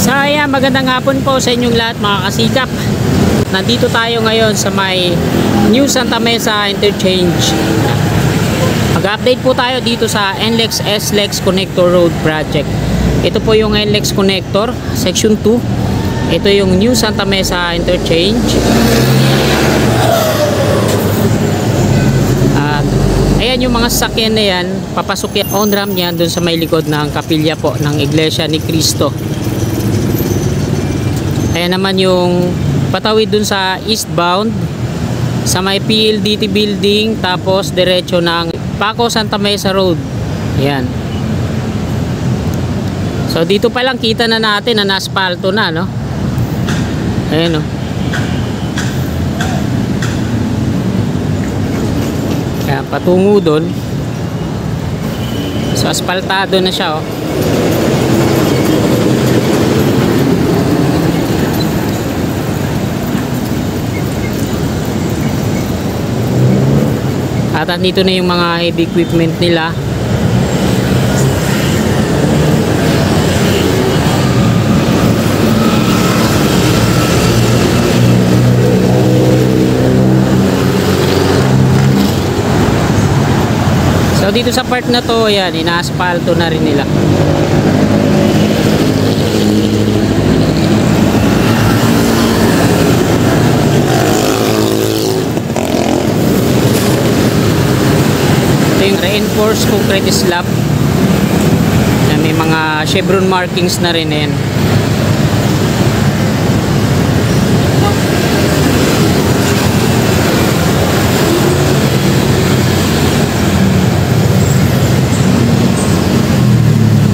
So ayan, magandang hapon po sa inyong lahat mga kasikap. Nandito tayo ngayon sa may New Santa Mesa Interchange. Mag-update po tayo dito sa NLEX SLEX Connector Road Project. Ito po yung NLEX Connector Section 2. Ito yung New Santa Mesa Interchange. At ayan yung mga sasakyan na yan, papasok yan on ramp yan dun sa may likod ng kapilya po ng Iglesia ni Cristo. Ayan naman yung patawid dun sa eastbound sa may PLDT building, tapos diretso ng Paco Santa Mesa Road. Ayan. So dito pa lang kita na natin na na-asphalto na, no? Ayan, no? Ayan, patungo dun. So asphaltado na siya, oh. At andito na yung mga heavy equipment nila. So dito sa part na to, ayan, ina-asphalto na rin nila. Yung reinforced concrete slab. Yan, may mga chevron markings na rin yan.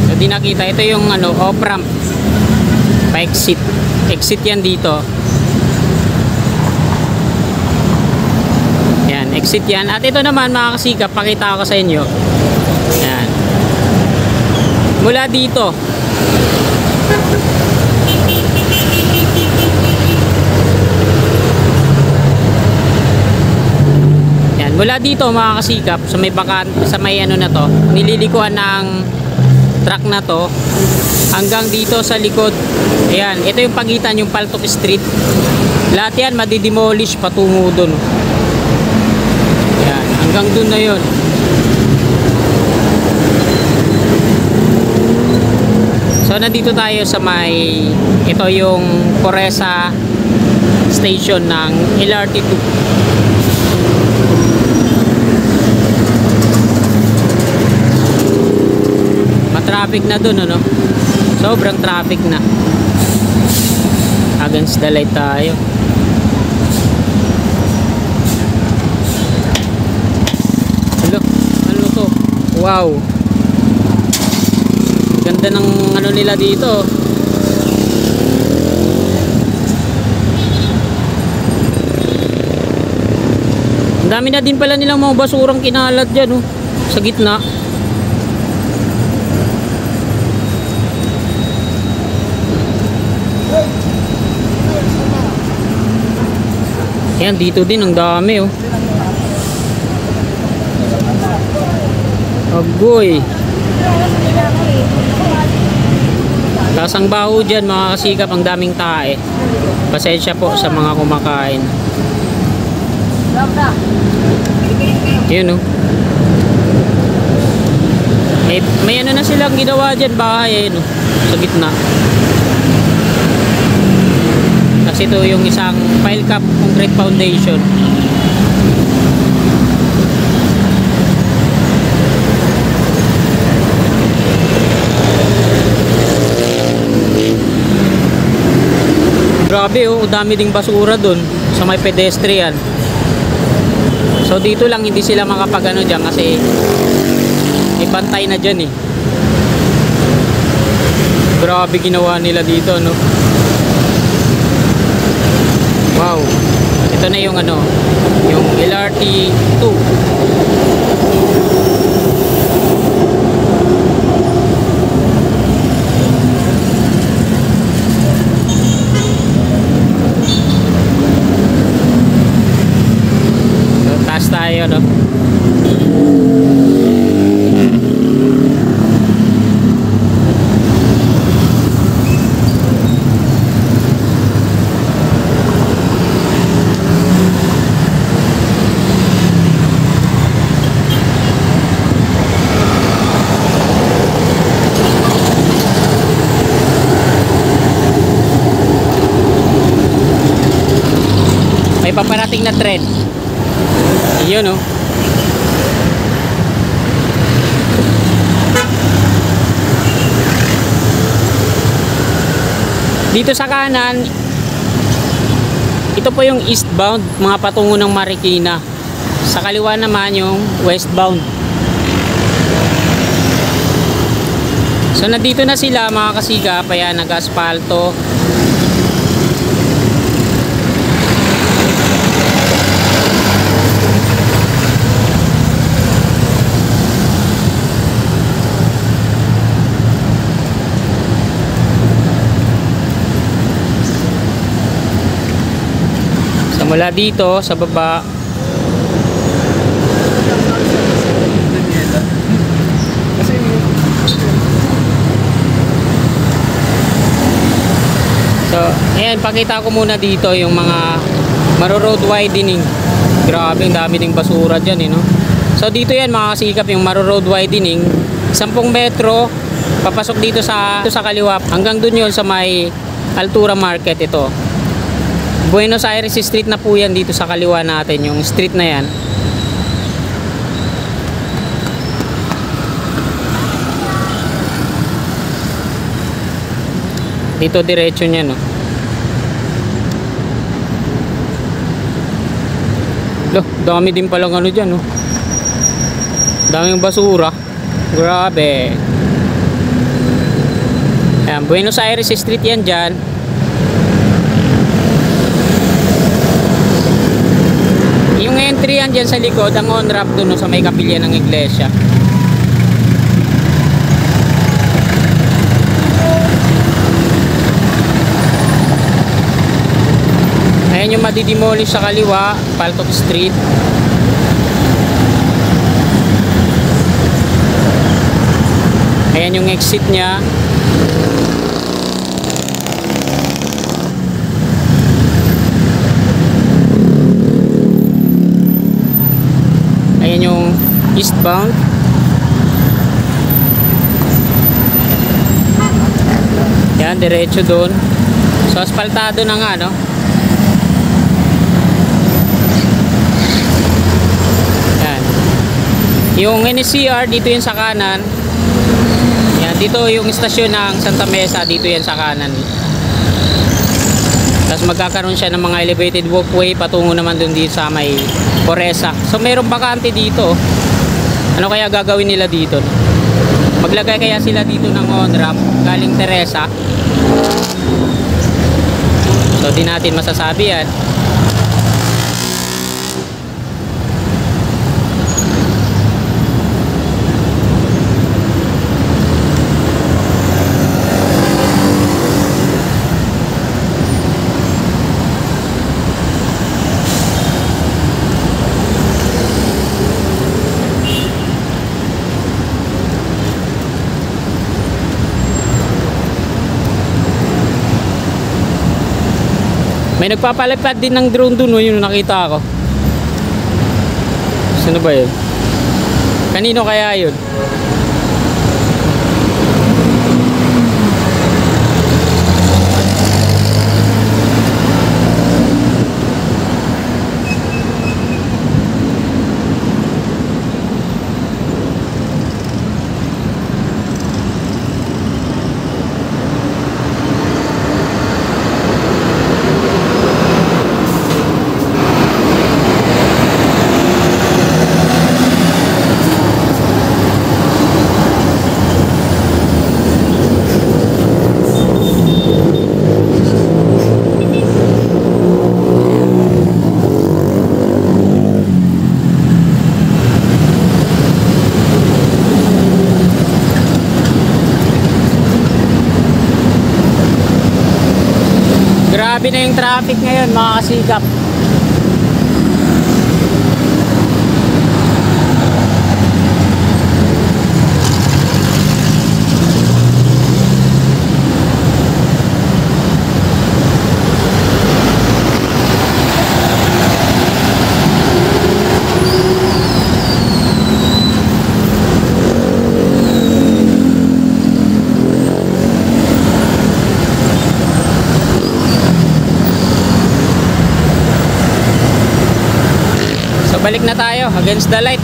So di nakita, ito yung ano, off ramp pa exit. Exit yan dito. Exit yan. At ito naman mga kasikap, pakita ko sa inyo. Yan. Mula dito. Yan. Mula dito mga kasikap, sa may bakan, sa may ano na to, nililikuan ng truck na to, hanggang dito sa likod. Ayan. Ito yung pagitan, yung Paltok Street. Lahat yan madidemolish patungo dun. Hanggang dun na yun. So nandito tayo sa may, ito yung Coresa station ng LRT2. Matraffic na dun, ano? Sobrang traffic na. Against the light tayo. Wow, ganda ng ano nila dito. Ang dami na din pala nilang mga basurang kinalat dyan, oh, sa gitna. Yan, dito din ang dami, oh. Agoy. Tasang baho dyan mga kasikap, ang daming tae. Pasensya po sa mga kumakain. Yun, oh. May ano na silang ginawa dyan, bahay, no? Sa gitna. Kasi ito yung isang pile cap concrete foundation. Grabe, oh, dami ding basura dun sa may pedestrian. So dito lang hindi sila makapagano dyan kasi ibantay na dyan, eh. Grabe ginawa nila dito, no? Wow. Ito na yung ano, yung LRT2. Tayo, no? na trend. Yun oh. Dito sa kanan, ito po yung eastbound, mga patungo ng Marikina. Sa kaliwa naman yung westbound. So nandito na sila mga kasigap, ayan, nag-aspalto. So mula dito sa baba, so, ayan, pakita ko muna dito yung mga Maro-road widening. Grabe, ang dami ding basura dyan, no? So, dito yan mga kasikap, yung Maro-road widening. 10 metro, papasok dito sa kaliwa. Hanggang dun yun sa may Altura Market ito. Buenos Aires Street na po yan dito sa kaliwa natin, yung street na yan. Dito diretso niya, no. Loh, dami din palang ano diyan, no. Daming basura. Grabe. Ayan, Buenos Aires Street yan diyan. Yung entry yan diyan sa likod, ang on-ramp doon, no, sa may kapilya ng iglesia. Ayan yung madidemolish sa kaliwa, Paltok Street. Ayan yung exit niya. Ayan yung eastbound. Ayan, diretso doon. So asfaltado na nga, no? Yung NCR dito yun sa kanan. Yan, dito yung istasyon ng Santa Mesa, dito yan sa kanan. Tapos magkakaroon siya ng mga elevated walkway patungo naman dun dito sa may Poresa. So mayroong bakante dito. Ano kaya gagawin nila dito? Maglagay kaya sila dito ng on-ramp galing Teresa? So di natin masasabi yan. May nagpapalipad din ng drone dun, yun nakita ako. Sino ba yun? Kanino kaya yun? Grabe na yung traffic ngayon mga kasikap. balik na tayo against the light.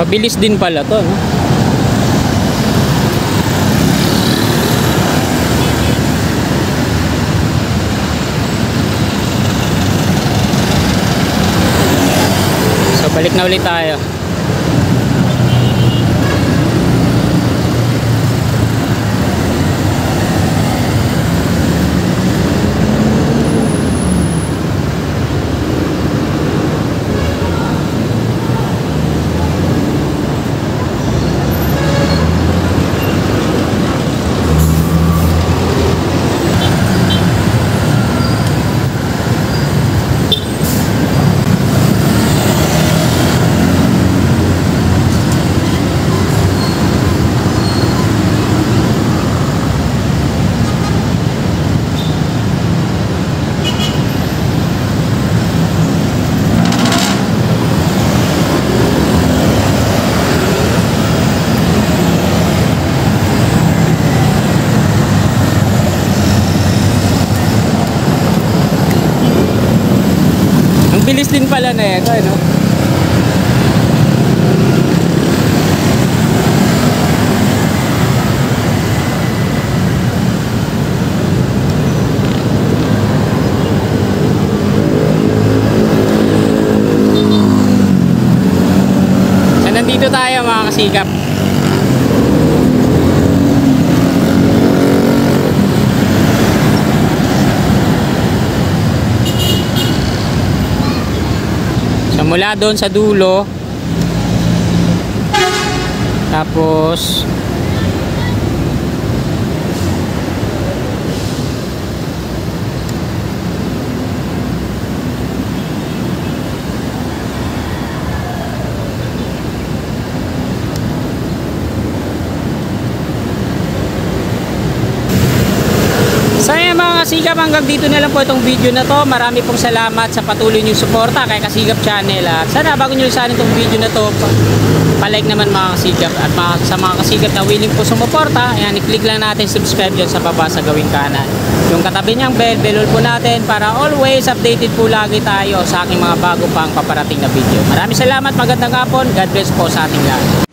Mabilis din pala to, no? So balik na ulit tayo. Bilis din pala na ito, ano? So, nandito tayo mga kasikap. Mula doon sa dulo, tapos mga kasigap, hanggang dito na lang po itong video na to. Marami pong salamat sa patuloy niyong suporta kay Kasigap Channel. At sana bago nyo sana itong video na to, palike naman mga kasigap. At sa mga kasigap na willing po sumuporta, ayan, i-click lang natin subscribe dyan sa baba sa gawing kanan. Yung katabi niyang bell po natin para always updated po lagi tayo sa aking mga bago pang paparating na video. Maraming salamat, magandang hapon, God bless po sa ating lahat.